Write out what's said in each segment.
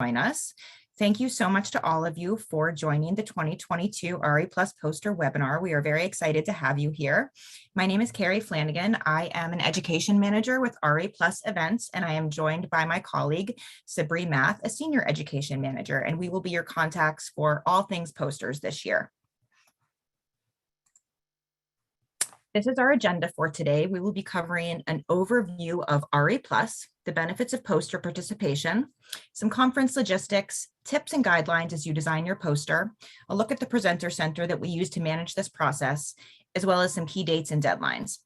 join us. Thank you so much to all of you for joining the 2022 RE Plus Poster webinar. We are very excited to have you here. My name is Carrie Flanagan. I am an education manager with RE Plus Events, and I am joined by my colleague, Sabri Math, a senior education manager, and we will be your contacts for all things posters this year. This is our agenda for today. We will be covering an overview of RE+, the benefits of poster participation, some conference logistics, tips and guidelines as you design your poster, a look at the presenter center that we use to manage this process, as well as some key dates and deadlines.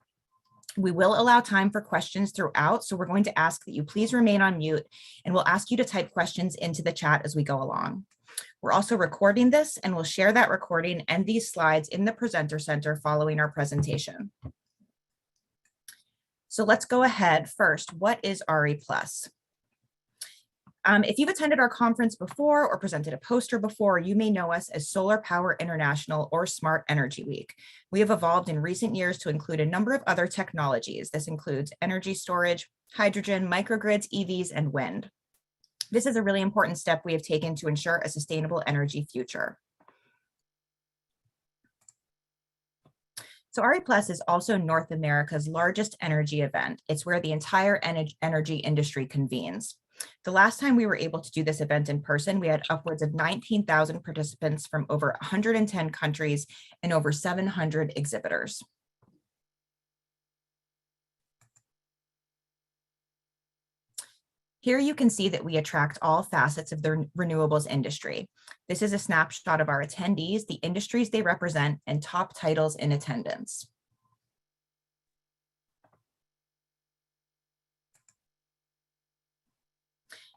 We will allow time for questions throughout, so we're going to ask that you please remain on mute, and we'll ask you to type questions into the chat as we go along. We're also recording this, and we'll share that recording and these slides in the presenter center following our presentation. So let's go ahead first. What is RE+? If you've attended our conference before or presented a poster before, you may know us as Solar Power International or Smart Energy Week. We have evolved in recent years to include a number of other technologies. This includes energy storage, hydrogen, microgrids, EVs, and wind. This is a really important step we have taken to ensure a sustainable energy future. So RE+ is also North America's largest energy event. It's where the entire energy industry convenes. The last time we were able to do this event in person, we had upwards of 19,000 participants from over 110 countries and over 700 exhibitors. Here you can see that we attract all facets of the renewables industry. This is a snapshot of our attendees, the industries they represent, and top titles in attendance.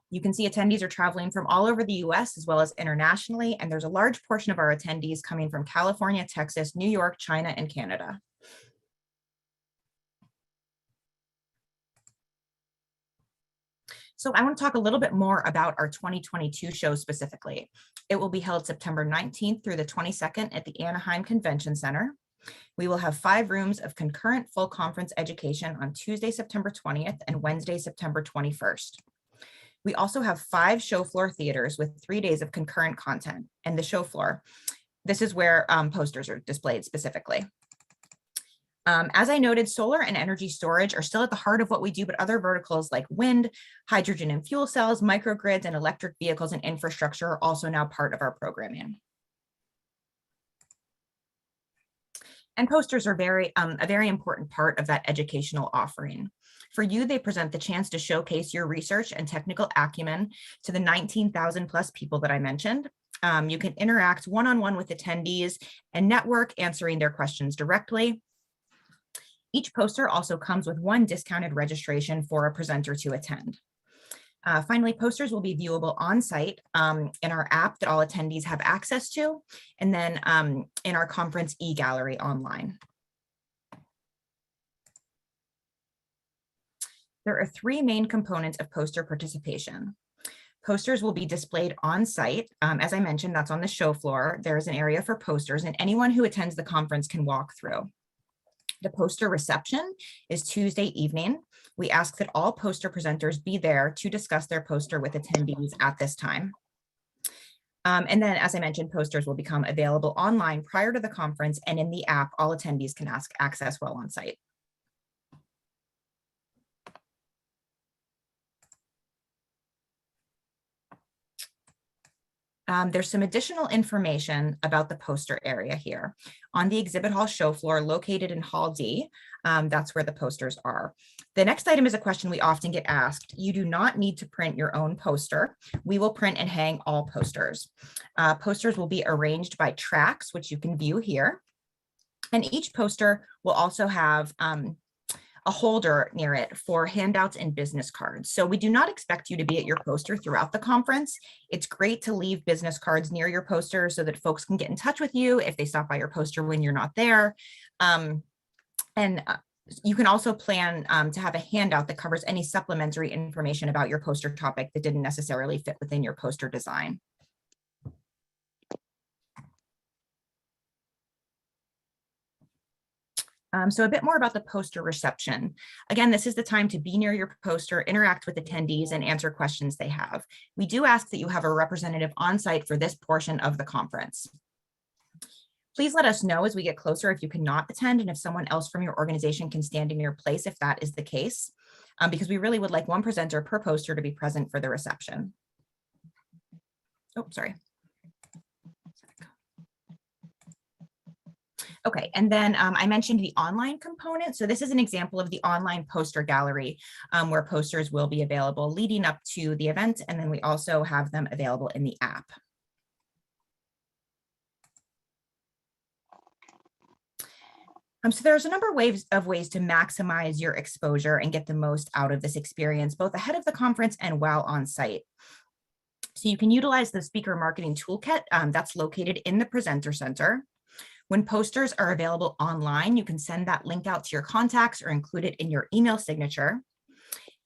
You can see attendees are traveling from all over the US as well as internationally, and there's a large portion of our attendees coming from California, Texas, New York, China, and Canada. So I want to talk a little bit more about our 2022 show specifically. It will be held September 19th through the 22nd at the Anaheim Convention Center. We will have 5 rooms of concurrent full conference education on Tuesday, September 20th and Wednesday, September 21st. We also have 5 show floor theaters with 3 days of concurrent content. And the show floor, this is where posters are displayed specifically. As I noted, solar and energy storage are still at the heart of what we do, but other verticals like wind, hydrogen and fuel cells, microgrids, and electric vehicles and infrastructure are also now part of our programming. And posters are a very important part of that educational offering. For you, they present the chance to showcase your research and technical acumen to the 19,000 plus people that I mentioned. You can interact one-on-one with attendees and network, answering their questions directly. Each poster also comes with 1 discounted registration for a presenter to attend. Finally, posters will be viewable on site in our app that all attendees have access to, and then in our conference e-gallery online. There are 3 main components of poster participation. Posters will be displayed on site. As I mentioned, that's on the show floor. There is an area for posters, and anyone who attends the conference can walk through. The poster reception is Tuesday evening. We ask that all poster presenters be there to discuss their poster with attendees at this time. And then, as I mentioned, posters will become available online prior to the conference, and in the app, all attendees can access while on site. There's some additional information about the poster area here. On the exhibit hall show floor located in Hall D, that's where the posters are. The next item is a question we often get asked. You do not need to print your own poster. We will print and hang all posters. Posters will be arranged by tracks, which you can view here. And each poster will also have a holder near it for handouts and business cards. So we do not expect you to be at your poster throughout the conference. It's great to leave business cards near your poster so that folks can get in touch with you if they stop by your poster when you're not there. You can also plan to have a handout that covers any supplementary information about your poster topic that didn't necessarily fit within your poster design. So a bit more about the poster reception. Again, this is the time to be near your poster, interact with attendees, and answer questions they have. We do ask that you have a representative on site for this portion of the conference. Please let us know as we get closer if you cannot attend and if someone else from your organization can stand in your place if that is the case, because we really would like one presenter per poster to be present for the reception. Oh, sorry. Okay, and then I mentioned the online component. So this is an example of the online poster gallery where posters will be available leading up to the event. And then we also have them available in the app. So there's a number of ways to maximize your exposure and get the most out of this experience, both ahead of the conference and while on site. So you can utilize the speaker marketing toolkit that's located in the presenter center. When posters are available online, you can send that link out to your contacts or include it in your email signature.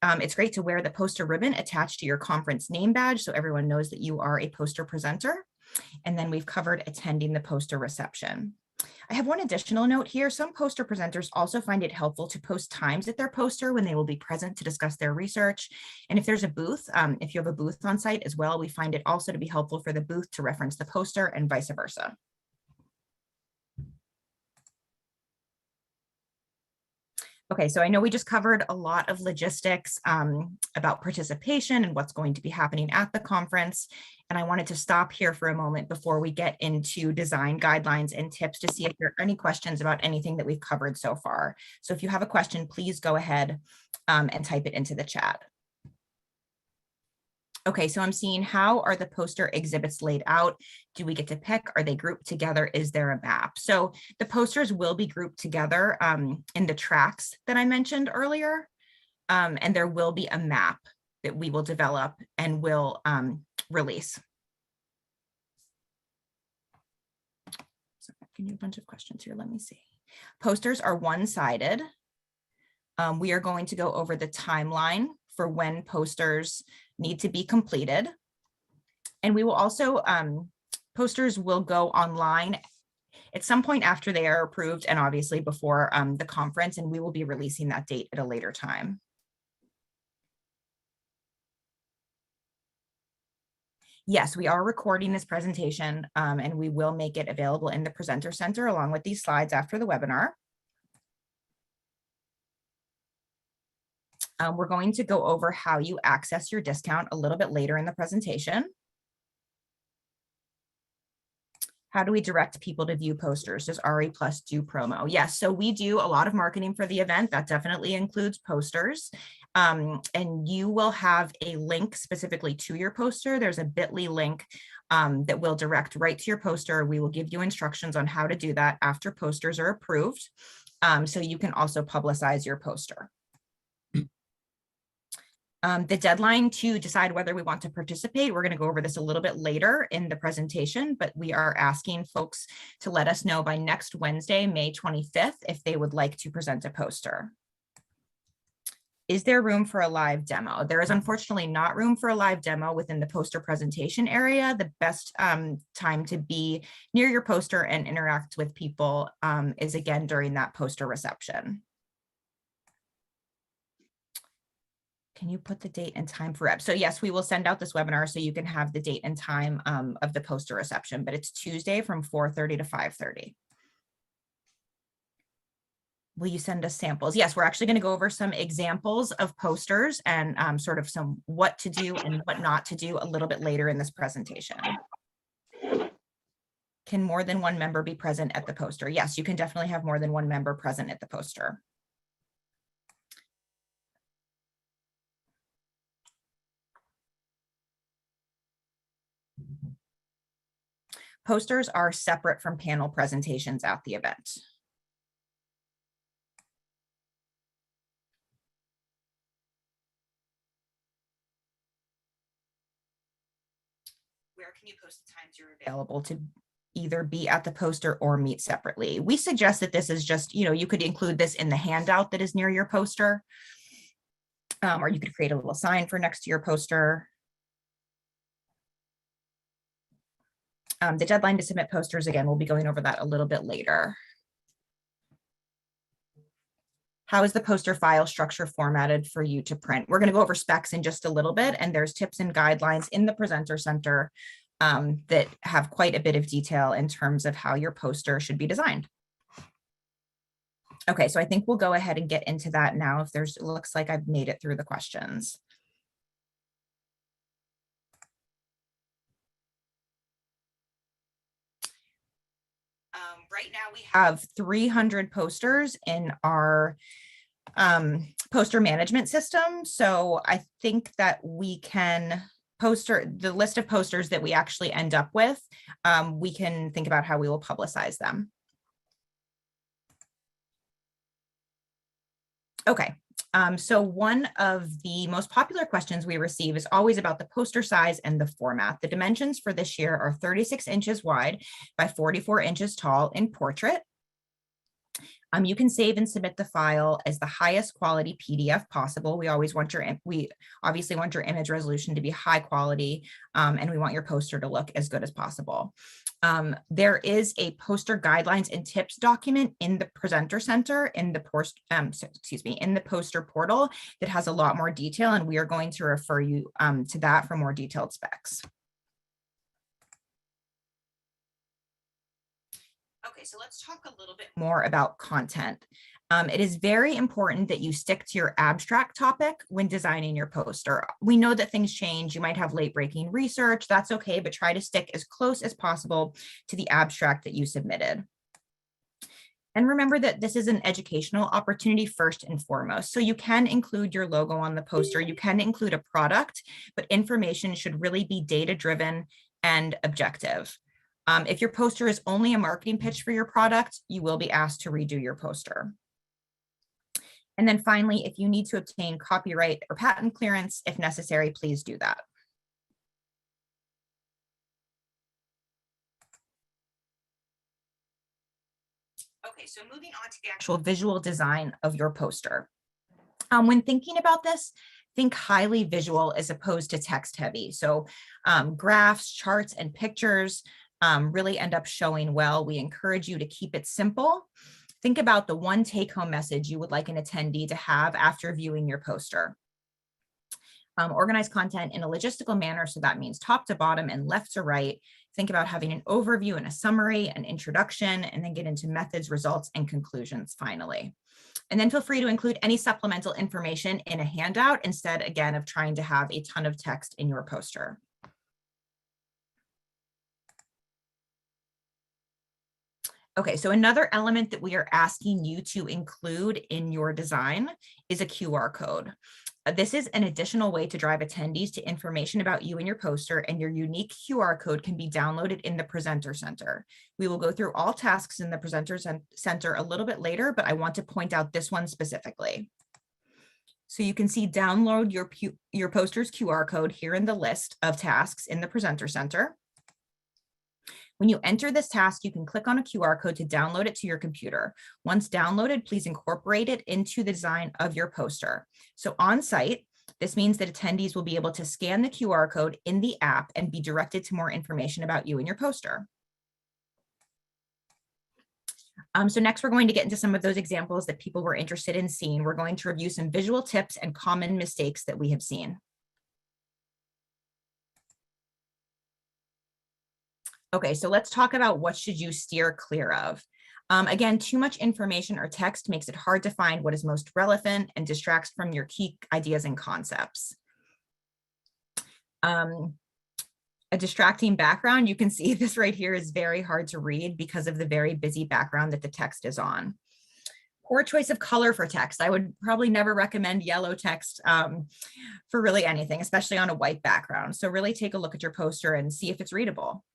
It's great to wear the poster ribbon attached to your conference name badge so everyone knows that you are a poster presenter. And then we've covered attending the poster reception. I have one additional note here. Some poster presenters also find it helpful to post times at their poster when they will be present to discuss their research. And if there's a booth, if you have a booth on site as well, we find it also to be helpful for the booth to reference the poster and vice versa. Okay, so I know we just covered a lot of logistics about participation and what's going to be happening at the conference. And I wanted to stop here for a moment before we get into design guidelines and tips to see if there are any questions about anything that we've covered so far. So if you have a question, please go ahead and type it into the chat. Okay, so I'm seeing, how are the poster exhibits laid out? Do we get to pick? Are they grouped together? Is there a map? So the posters will be grouped together in the tracks that I mentioned earlier. And there will be a map that we will develop and will release. So I'm giving you a bunch of questions here. Let me see. Posters are one-sided. We are going to go over the timeline for when posters need to be completed. And we will also, posters will go online at some point after they are approved and obviously before the conference, and we will be releasing that date at a later time. Yes, we are recording this presentation and we will make it available in the presenter center along with these slides after the webinar. We're going to go over how you access your discount a little bit later in the presentation. How do we direct people to view posters? Does RE Plus do promo? Yes, so we do a lot of marketing for the event. That definitely includes posters. And you will have a link specifically to your poster. There's a bit.ly link that will direct right to your poster. We will give you instructions on how to do that after posters are approved. So you can also publicize your poster. The deadline to decide whether we want to participate, we're going to go over this a little bit later in the presentation, but we are asking folks to let us know by next Wednesday, May 25th, if they would like to present a poster. Is there room for a live demo? There is unfortunately not room for a live demo within the poster presentation area. The best time to be near your poster and interact with people is again during that poster reception. Can you put the date and time for rep? So yes, we will send out this webinar so you can have the date and time of the poster reception, but it's Tuesday from 4:30 to 5:30. Will you send us samples? Yes, we're actually going to go over some examples of posters and sort of some what to do and what not to do a little bit later in this presentation. Can more than one member be present at the poster? Yes, you can definitely have more than one member present at the poster. Posters are separate from panel presentations at the event. Where can you post the times you're available to either be at the poster or meet separately? We suggest that this is just, you could include this in the handout that is near your poster, or you could create a little sign for next to your poster. The deadline to submit posters, again, we'll be going over that a little bit later. How is the poster file structure formatted for you to print? We're going to go over specs in just a little bit, and there's tips and guidelines in the presenter center that have quite a bit of detail in terms of how your poster should be designed. Okay, so I think we'll go ahead and get into that now. If there's, it looks like I've made it through the questions. Right now we have 300 posters in our poster management system. So I think that we can the list of posters that we actually end up with, we can think about how we will publicize them. Okay, so one of the most popular questions we receive is always about the poster size and the format. The dimensions for this year are 36 inches wide by 44 inches tall in portrait. You can save and submit the file as the highest quality PDF possible. We obviously want your image resolution to be high quality, and we want your poster to look as good as possible. There is a poster guidelines and tips document in the presenter center in the poster portal that has a lot more detail, and we are going to refer you to that for more detailed specs. Okay, so let's talk a little bit more about content. It is very important that you stick to your abstract topic when designing your poster. We know that things change. You might have late-breaking research. That's okay, but try to stick as close as possible to the abstract that you submitted. And remember that this is an educational opportunity first and foremost. So you can include your logo on the poster. You can include a product, but information should really be data-driven and objective. If your poster is only a marketing pitch for your product, you will be asked to redo your poster. And then finally, if you need to obtain copyright or patent clearance, if necessary, please do that. Okay, so moving on to the actual visual design of your poster. When thinking about this, think highly visual as opposed to text heavy. So graphs, charts, and pictures really end up showing well. We encourage you to keep it simple. Think about the one take-home message you would like an attendee to have after viewing your poster. Organize content in a logistical manner, so that means top to bottom and left to right. Think about having an overview and a summary, an introduction, and then get into methods, results, and conclusions finally. And then feel free to include any supplemental information in a handout instead, again, of trying to have a ton of text in your poster. Okay, so another element that we are asking you to include in your design is a QR code. This is an additional way to drive attendees to information about you and your poster, and your unique QR code can be downloaded in the Presenter Center. We will go through all tasks in the Presenter Center a little bit later, but I want to point out this one specifically. So you can see download your poster's QR code here in the list of tasks in the Presenter Center. When you enter this task, you can click on a QR code to download it to your computer. Once downloaded, please incorporate it into the design of your poster. So on site, this means that attendees will be able to scan the QR code in the app and be directed to more information about you and your poster. So next, we're going to get into some of those examples that people were interested in seeing. We're going to review some visual tips and common mistakes that we have seen. Okay, so let's talk about what should you steer clear of. Again, too much information or text makes it hard to find what is most relevant and distracts from your key ideas and concepts. A distracting background, you can see this right here is very hard to read because of the very busy background that the text is on. Poor choice of color for text. I would probably never recommend yellow text for really anything, especially on a white background. So really take a look at your poster and see if it's readable.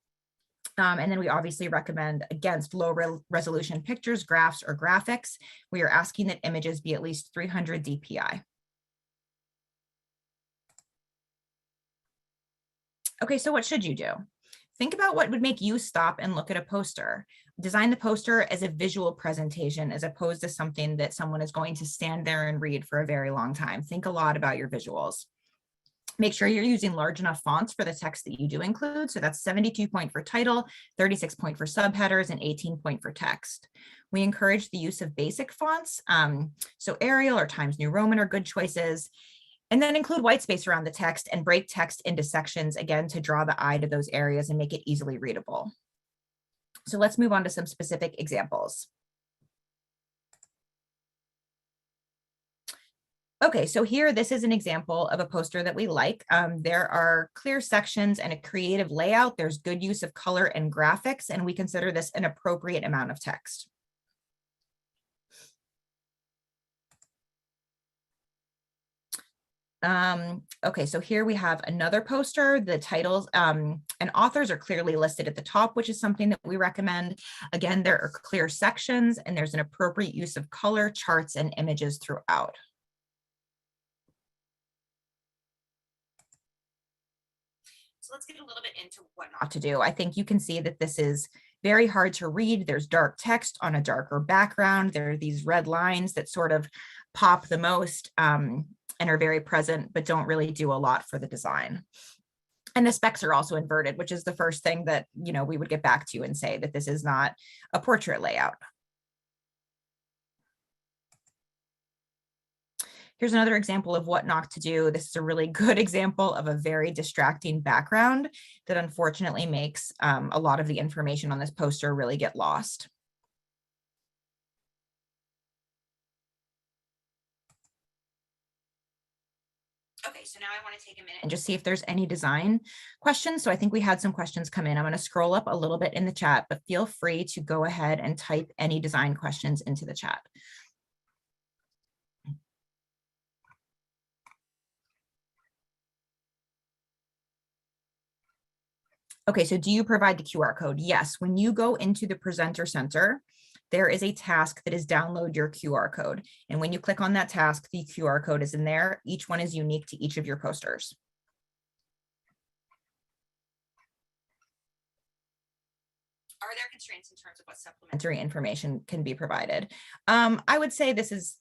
And then we obviously recommend against low resolution pictures, graphs, or graphics. We are asking that images be at least 300 DPI. Okay, so what should you do? Think about what would make you stop and look at a poster. Design the poster as a visual presentation as opposed to something that someone is going to stand there and read for a very long time. Think a lot about your visuals. Make sure you're using large enough fonts for the text that you do include. So that's 72 point for title, 36 point for subheaders, and 18 point for text. We encourage the use of basic fonts. So Arial or Times New Roman are good choices. And then include white space around the text and break text into sections, again, to draw the eye to those areas and make it easily readable. So let's move on to some specific examples. Okay, so here, this is an example of a poster that we like. There are clear sections and a creative layout. There's good use of color and graphics, and we consider this an appropriate amount of text. Okay, so here we have another poster. The titles and authors are clearly listed at the top, which is something that we recommend. Again, there are clear sections and there's an appropriate use of color, charts, and images throughout. So let's get a little bit into what not to do. I think you can see that this is very hard to read. There's dark text on a darker background. There are these red lines that sort of pop the most and are very present, but don't really do a lot for the design. And the specs are also inverted, which is the first thing that, you know, we would get back to and say that this is not a portrait layout. Here's another example of what not to do. This is a really good example of a very distracting background that unfortunately makes a lot of the information on this poster really get lost. Okay, so now I want to take a minute and just see if there's any design questions. So I think we had some questions come in. I'm going to scroll up a little bit in the chat, but feel free to go ahead and type any design questions into the chat. Okay, so do you provide the QR code? Yes, when you go into the presenter center, there is a task that is download your QR code. And when you click on that task, the QR code is in there. Each one is unique to each of your posters. Are there constraints in terms of what supplementary information can be provided? I would say this is,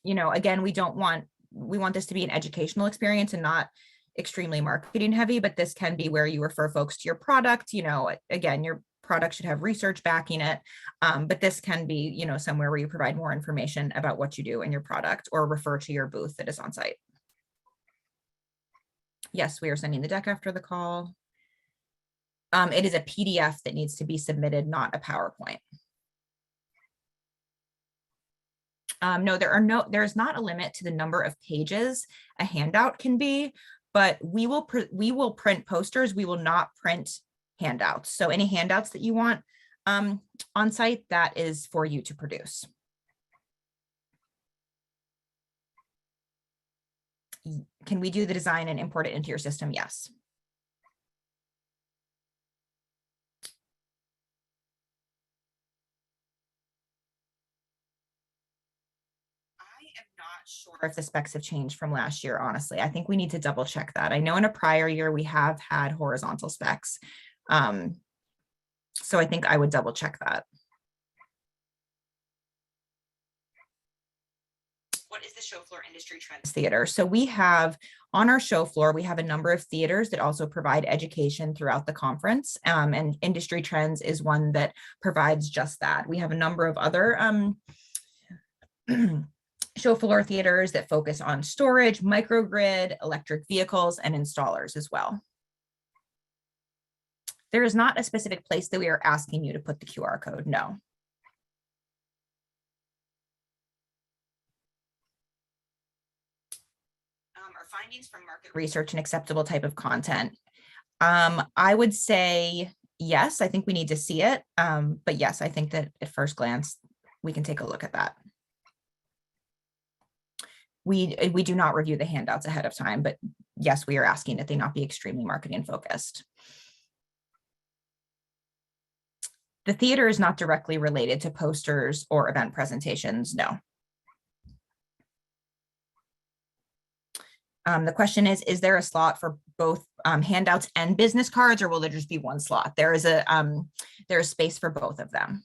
you know, again, we want this to be an educational experience and not extremely marketing heavy, but this can be where you refer folks to your product. You know, again, your product should have research backing it, but this can be, you know, somewhere where you provide more information about what you do in your product or refer to your booth that is on site. Yes, we are sending the deck after the call. It is a PDF that needs to be submitted, not a PowerPoint. No, there's not a limit to the number of pages a handout can be, but we will print posters. We will not print handouts. So any handouts that you want on site, that is for you to produce. Can we do the design and import it into your system? Yes. Sure if the specs have changed from last year, honestly. I think we need to double check that. I know in a prior year we have had horizontal specs. So I think I would double check that. What is the show floor industry trends theater? So we have on our show floor, we have a number of theaters that also provide education throughout the conference. And industry trends is one that provides just that. We have a number of other show floor theaters that focus on storage, microgrid, electric vehicles, and installers as well. There is not a specific place that we are asking you to put the QR code, no. Are findings from market research an acceptable type of content? I would say yes, I think we need to see it. But yes, I think that at first glance, we can take a look at that. We do not review the handouts ahead of time, but yes, we are asking that they not be extremely marketing focused. The theater is not directly related to posters or event presentations, no. The question is there a slot for both handouts and business cards, or will there just be one slot? There is space for both of them.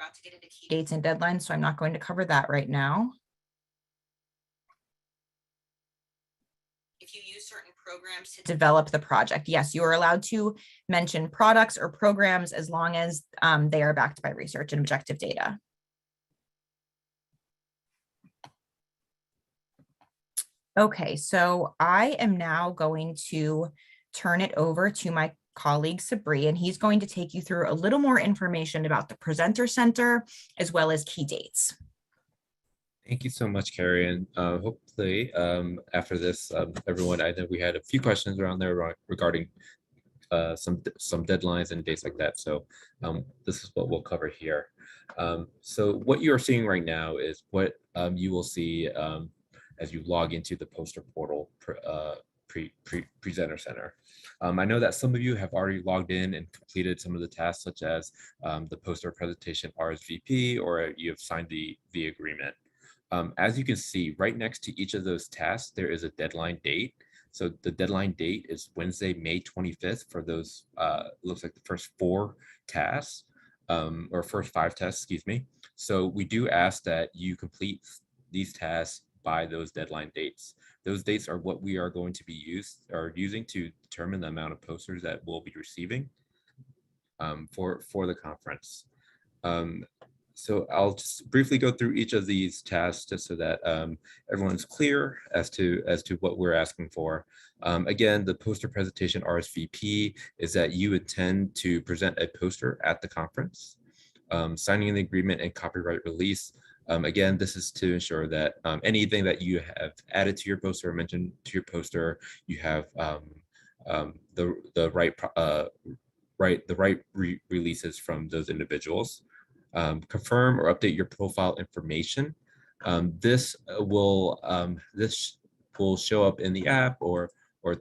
about to get into key dates and deadlines, so I'm not going to cover that right now. If you use certain programs to develop the project, yes, you are allowed to mention products or programs as long as they are backed by research and objective data. Okay, so I am now going to turn it over to my colleague Sabri, and he's going to take you through a little more information about the Presenter Center as well as key dates. Thank you so much, Carrie. And hopefully after this, everyone, I know we had a few questions around there regarding some deadlines and dates like that. So this is what we'll cover here. So what you're seeing right now is what you will see as you log into the poster portal Presenter Center. I know that some of you have already logged in and completed some of the tasks, such as the poster presentation RSVP, or you have signed the agreement. As you can see, right next to each of those tasks, there is a deadline date. So the deadline date is Wednesday, May 25th for those, looks like the first 4 tasks, or first 5 tasks, excuse me. So we do ask that you complete these tasks by those deadline dates. Those dates are what we are going to be using to determine the amount of posters that we'll be receiving for the conference. So I'll just briefly go through each of these tasks just so that everyone's clear as to what we're asking for. Again, the poster presentation RSVP is that you intend to present a poster at the conference. Signing the agreement and copyright release. Again, this is to ensure that anything that you have added to your poster or mentioned to your poster, you have the right releases from those individuals. Confirm or update your profile information. This will show up in the app or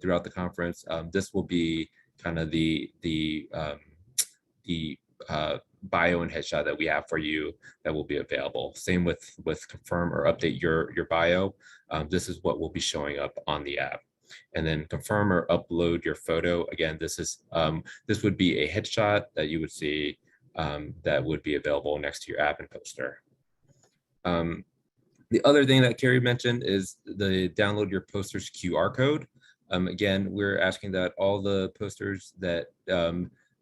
throughout the conference. This will be kind of the bio and headshot that we have for you that will be available. Same with confirm or update your bio. This is what will be showing up on the app. And then confirm or upload your photo. Again, this would be a headshot that you would see that would be available next to your app and poster. The other thing that Carrie mentioned is the download your posters QR code. Again, we're asking that all the posters that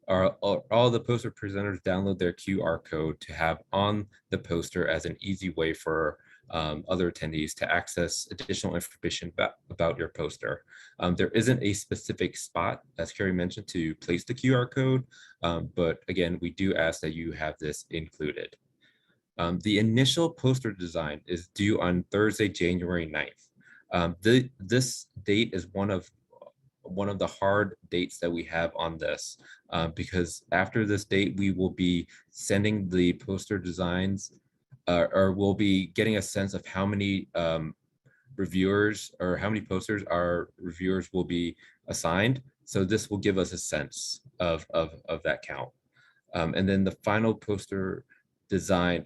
all the poster presenters download their QR code to have on the poster as an easy way for other attendees to access additional information about your poster. There isn't a specific spot, as Carrie mentioned, to place the QR code, but again, we do ask that you have this included. The initial poster design is due on Thursday, January 9th. This date is one of the hard dates that we have on this, because after this date, we will be sending the poster designs, or we'll be getting a sense of how many reviewers or how many posters our reviewers will be assigned. So this will give us a sense of that count. And then the final poster design,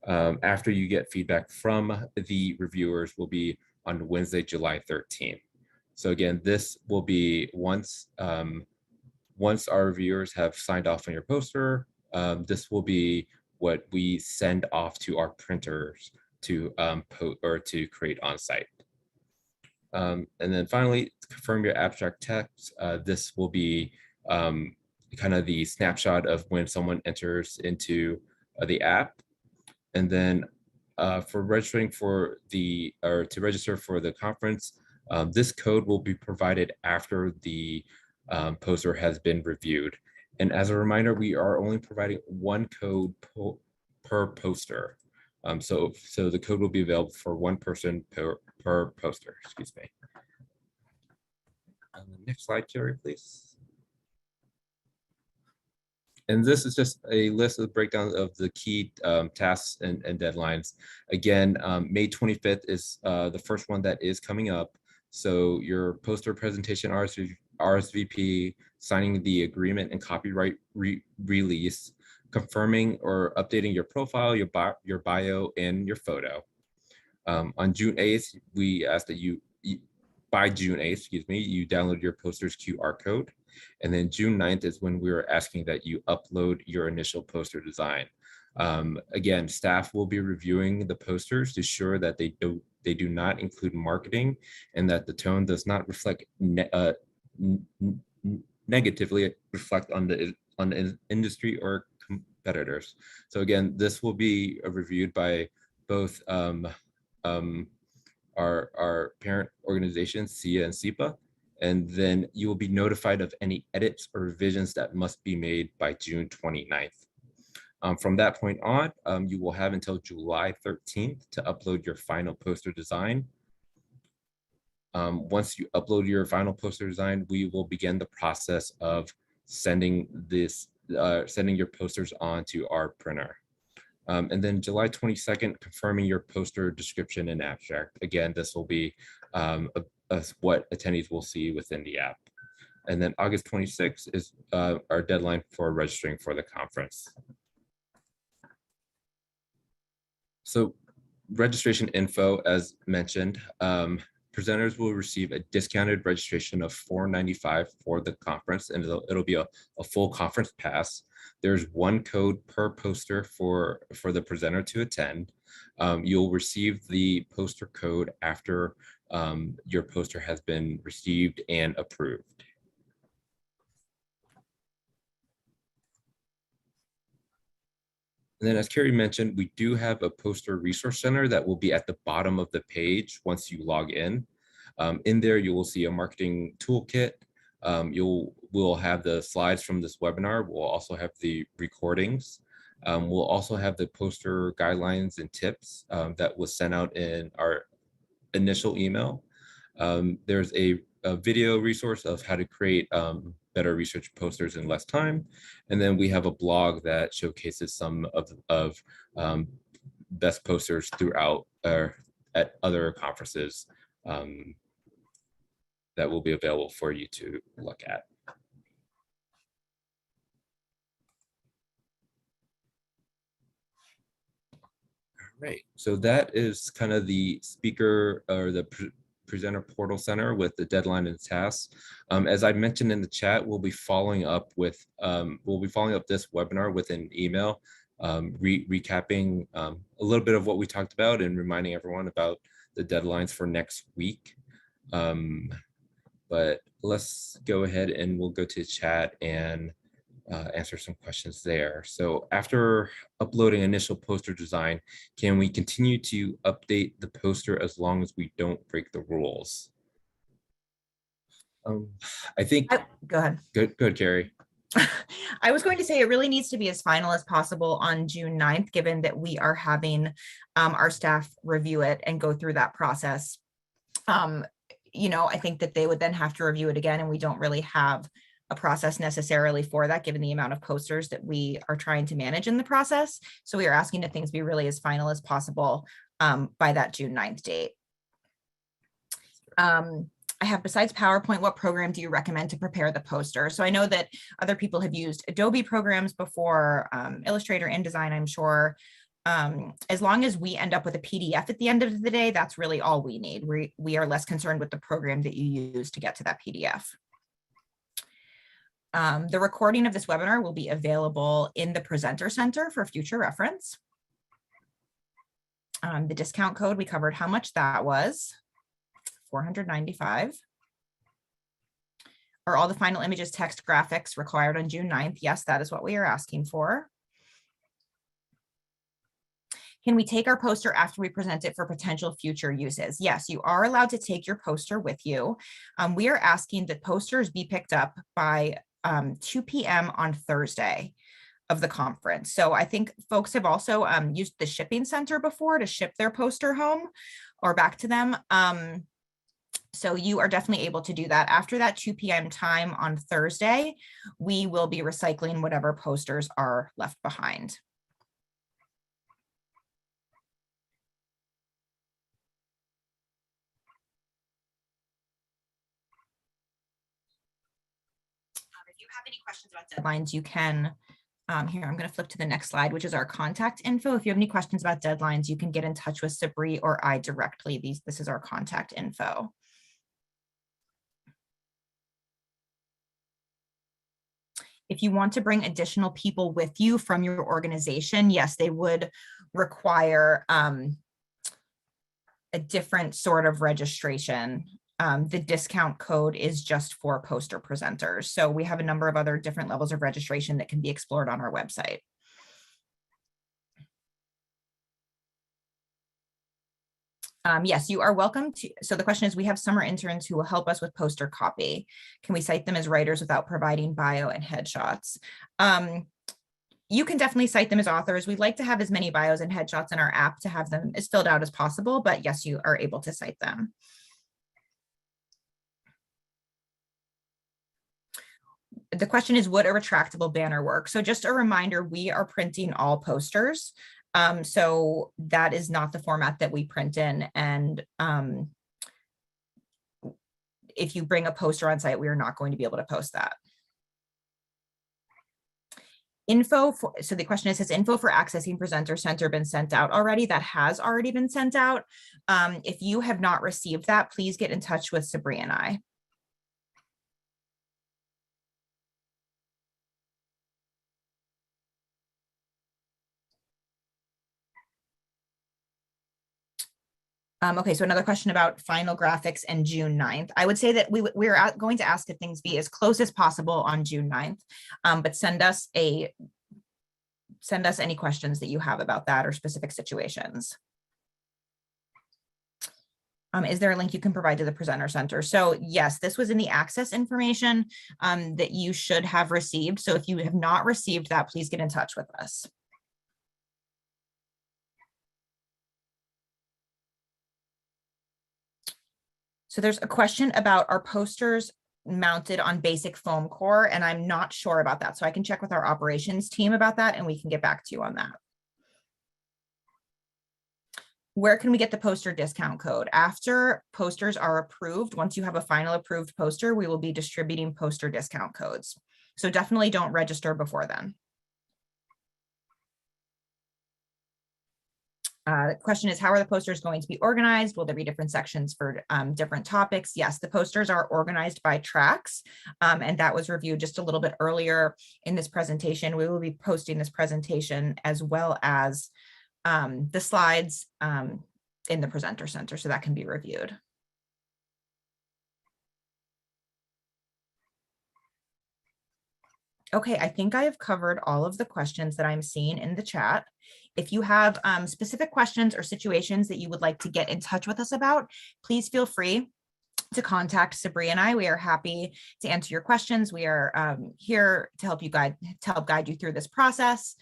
after you get feedback from the reviewers, will be on Wednesday, July 13th. So again, this will be once our reviewers have signed off on your poster, this will be what we send off to our printers to to create on site. And then finally, confirm your abstract text. This will be kind of the snapshot of when someone enters into the app. And then for registering to register for the conference, this code will be provided after the poster has been reviewed. And as a reminder, we are only providing one code per poster. So the code will be available for one person per poster, excuse me. And the next slide, Carrie, please. And this is just a list of breakdowns of the key tasks and deadlines. Again, May 25th is the first one that is coming up. So your poster presentation RSVP, signing the agreement and copyright release, confirming or updating your profile, your bio, and your photo. On June 8th, we ask that by June 8th, excuse me, you download your poster's QR code. And then June 9th is when we were asking that you upload your initial poster design. Again, staff will be reviewing the posters to ensure that they do not include marketing and that the tone does not reflect negatively reflect on the industry or competitors. So again, this will be reviewed by both our parent organizations, SIA and SIPA, and then you will be notified of any edits or revisions that must be made by June 29th. From that point on, you will have until July 13th to upload your final poster design. Once you upload your final poster design, we will begin the process of sending your posters on to our printer. And then July 22nd, confirming your poster description and abstract. Again, this will be what attendees will see within the app. And then August 26th is our deadline for registering for the conference. So registration info, as mentioned, presenters will receive a discounted registration of $4.95 for the conference, and it'll be a full conference pass. There's one code per poster for the presenter to attend. You'll receive the poster code after your poster has been received and approved. And then as Carrie mentioned, we do have a poster resource center that will be at the bottom of the page once you log in. In there, you will see a marketing toolkit. We'll have the slides from this webinar. We'll also have the recordings. We'll also have the poster guidelines and tips that was sent out in our initial email. There's a video resource of how to create better research posters in less time. And then we have a blog that showcases some of best posters throughout at other conferences that will be available for you to look at. All right, so that is kind of the speaker or the presenter portal center with the deadline and tasks. As I mentioned in the chat, we'll be following up this webinar with an email recapping a little bit of what we talked about and reminding everyone about the deadlines for next week. But let's go ahead and we'll go to chat and answer some questions there. So after uploading initial poster design, can we continue to update the poster as long as we don't break the rules? I think. Go ahead. Good, Carrie. I was going to say it really needs to be as final as possible on June 9th, given that we are having our staff review it and go through that process. You know, I think that they would then have to review it again, and we don't really have a process necessarily for that, given the amount of posters that we are trying to manage in the process. So we are asking that things be really as final as possible by that June 9th date. I have, besides PowerPoint, what program do you recommend to prepare the poster? So I know that other people have used Adobe programs before, Illustrator, InDesign, I'm sure. As long as we end up with a PDF at the end of the day, that's really all we need. We are less concerned with the program that you use to get to that PDF. The recording of this webinar will be available in the Presenter Center for future reference. The discount code, we covered how much that was, $495. Are all the final images, text, graphics required on June 9th? Yes, that is what we are asking for. Can we take our poster after we present it for potential future uses? Yes, you are allowed to take your poster with you. We are asking that posters be picked up by 2 p.m. on Thursday of the conference. So I think folks have also used the shipping center before to ship their poster home or back to them. So you are definitely able to do that. After that 2 p.m. time on Thursday, we will be recycling whatever posters are left behind. If you have any questions about deadlines, you can, here, I'm going to flip to the next slide, which is our contact info. If you have any questions about deadlines, you can get in touch with Sabri or I directly. This is our contact info. If you want to bring additional people with you from your organization, yes, they would require a different sort of registration. The discount code is just for poster presenters. So we have a number of other different levels of registration that can be explored on our website. Yes, you are welcome to. So the question is, we have summer interns who will help us with poster copy. Can we cite them as writers without providing bio and headshots? You can definitely cite them as authors. We'd like to have as many bios and headshots in our app to have them as filled out as possible, but yes, you are able to cite them. The question is, would a retractable banner work? So just a reminder, we are printing all posters. So that is not the format that we print in. And if you bring a poster on site, we are not going to be able to post that. So the question is, has info for accessing Presenter Center been sent out already? That has already been sent out. If you have not received that, please get in touch with Sabri and I. Okay, so another question about final graphics and June 9th. I would say that we're going to ask that things be as close as possible on June 9th, but send us any questions that you have about that or specific situations. Is there a link you can provide to the Presenter Center? So yes, this was in the access information that you should have received. So if you have not received that, please get in touch with us. So there's a question about our posters mounted on basic foam core, and I'm not sure about that. So I can check with our operations team about that and we can get back to you on that. Where can we get the poster discount code? After posters are approved, once you have a final approved poster, we will be distributing poster discount codes. So definitely don't register before then. The question is, how are the posters going to be organized? Will there be different sections for different topics? Yes, the posters are organized by tracks, and that was reviewed just a little bit earlier in this presentation. We will be posting this presentation as well as the slides in the Presenter Center, so that can be reviewed. Okay, I think I have covered all of the questions that I'm seeing in the chat. If you have specific questions or situations that you would like to get in touch with us about, please feel free to contact Sabri and I. We are happy to answer your questions. We are here to help guide you through this process.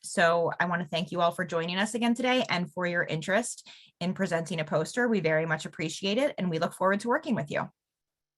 So I want to thank you all for joining us again today and for your interest in presenting a poster. We very much appreciate it, and we look forward to working with you.